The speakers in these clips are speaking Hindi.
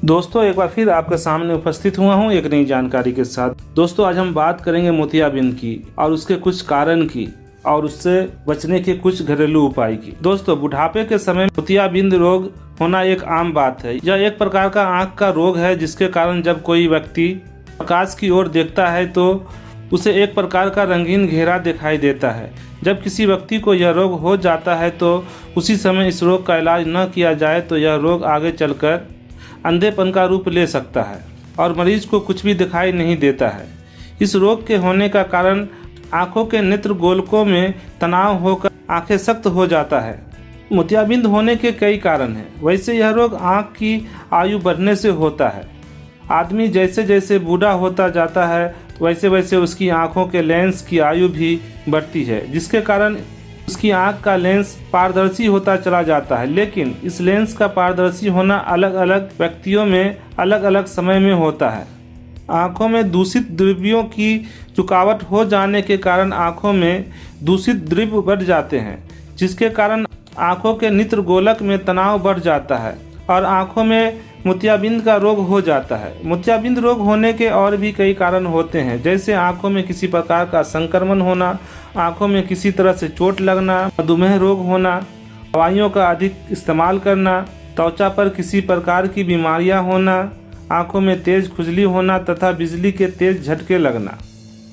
दोस्तों एक बार फिर आपके सामने उपस्थित हुआ हूँ एक नई जानकारी के साथ। दोस्तों आज हम बात करेंगे मोतियाबिंद की और उसके कुछ कारण की और उससे बचने के कुछ घरेलू उपाय की। दोस्तों बुढ़ापे के समय मोतियाबिंद रोग होना एक आम बात है। यह एक प्रकार का आंख का रोग है जिसके कारण जब कोई व्यक्ति प्रकाश की ओर देखता है तो उसे एक प्रकार का रंगीन घेरा दिखाई देता है। जब किसी व्यक्ति को यह रोग हो जाता है तो उसी समय इस रोग का इलाज न किया जाए तो यह रोग आगे चलकर अंधेपन का रूप ले सकता है और मरीज को कुछ भी दिखाई नहीं देता है। इस रोग के होने का कारण आंखों के नेत्र गोलकों में तनाव होकर आंखें सख्त हो जाता है। मोतियाबिंद होने के कई कारण हैं। वैसे यह रोग आंख की आयु बढ़ने से होता है। आदमी जैसे जैसे बूढ़ा होता जाता है वैसे वैसे उसकी आंखों के लेंस की आयु भी बढ़ती है, जिसके कारण उसकी आंख का लेंस पारदर्शी होता चला जाता है। लेकिन इस लेंस का पारदर्शी होना अलग अलग व्यक्तियों में अलग अलग समय में होता है। आंखों में दूषित द्रव्यों की रुकावट हो जाने के कारण आंखों में दूषित द्रव्य बढ़ जाते हैं, जिसके कारण आंखों के नेत्र गोलक में तनाव बढ़ जाता है और आंखों में मोतियाबिंद का रोग हो जाता है। मोतियाबिंद रोग होने के और भी कई कारण होते हैं, जैसे आंखों में किसी प्रकार का संक्रमण होना, आंखों में किसी तरह से चोट लगना, मधुमेह रोग होना, दवाइयों का अधिक इस्तेमाल करना, त्वचा पर किसी प्रकार की बीमारियां होना, आंखों में तेज खुजली होना तथा बिजली के तेज झटके लगना।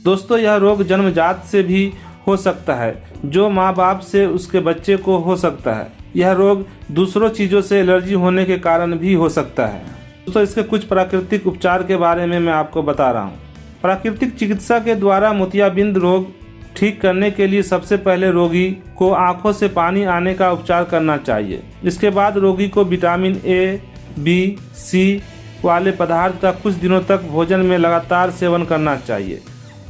दोस्तों यह रोग जन्मजात से भी हो सकता है, जो माँ बाप से उसके बच्चे को हो सकता है। यह रोग दूसरों चीज़ों से एलर्जी होने के कारण भी हो सकता है। दोस्तों इसके कुछ प्राकृतिक उपचार के बारे में मैं आपको बता रहा हूँ। प्राकृतिक चिकित्सा के द्वारा मोतियाबिंद रोग ठीक करने के लिए सबसे पहले रोगी को आंखों से पानी आने का उपचार करना चाहिए। इसके बाद रोगी को विटामिन ए, बी, सी वाले पदार्थ का कुछ दिनों तक भोजन में लगातार सेवन करना चाहिए।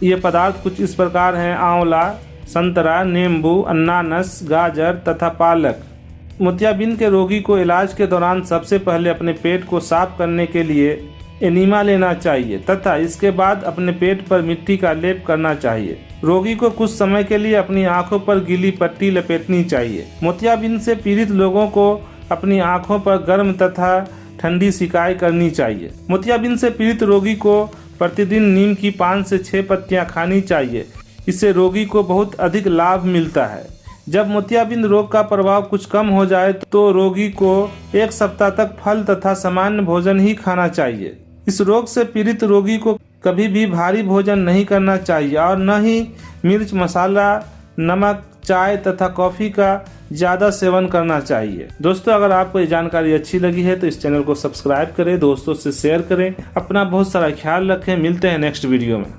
ये पदार्थ कुछ इस प्रकार हैं: आंवला, संतरा, नींबू, अनानास, गाजर तथा पालक। मोतियाबिंद के रोगी को इलाज के दौरान सबसे पहले अपने पेट को साफ करने के लिए एनीमा लेना चाहिए तथा इसके बाद अपने पेट पर मिट्टी का लेप करना चाहिए। रोगी को कुछ समय के लिए अपनी आंखों पर गीली पट्टी लपेटनी चाहिए। मोतियाबिंद से पीड़ित लोगों को अपनी आंखों पर गर्म तथा ठंडी सिकाई करनी चाहिए। मोतियाबिंद से पीड़ित रोगी को प्रतिदिन नीम की 5 से 6 पत्तियां खानी चाहिए। इससे रोगी को बहुत अधिक लाभ मिलता है। जब मोतियाबिंद रोग का प्रभाव कुछ कम हो जाए तो रोगी को 1 सप्ताह तक फल तथा सामान्य भोजन ही खाना चाहिए। इस रोग से पीड़ित रोगी को कभी भी भारी भोजन नहीं करना चाहिए और न ही मिर्च, मसाला, नमक, चाय तथा कॉफ़ी का ज़्यादा सेवन करना चाहिए। दोस्तों अगर आपको ये जानकारी अच्छी लगी है तो इस चैनल को सब्सक्राइब करें, दोस्तों से शेयर करें। अपना बहुत सारा ख्याल रखें। मिलते हैं नेक्स्ट वीडियो में।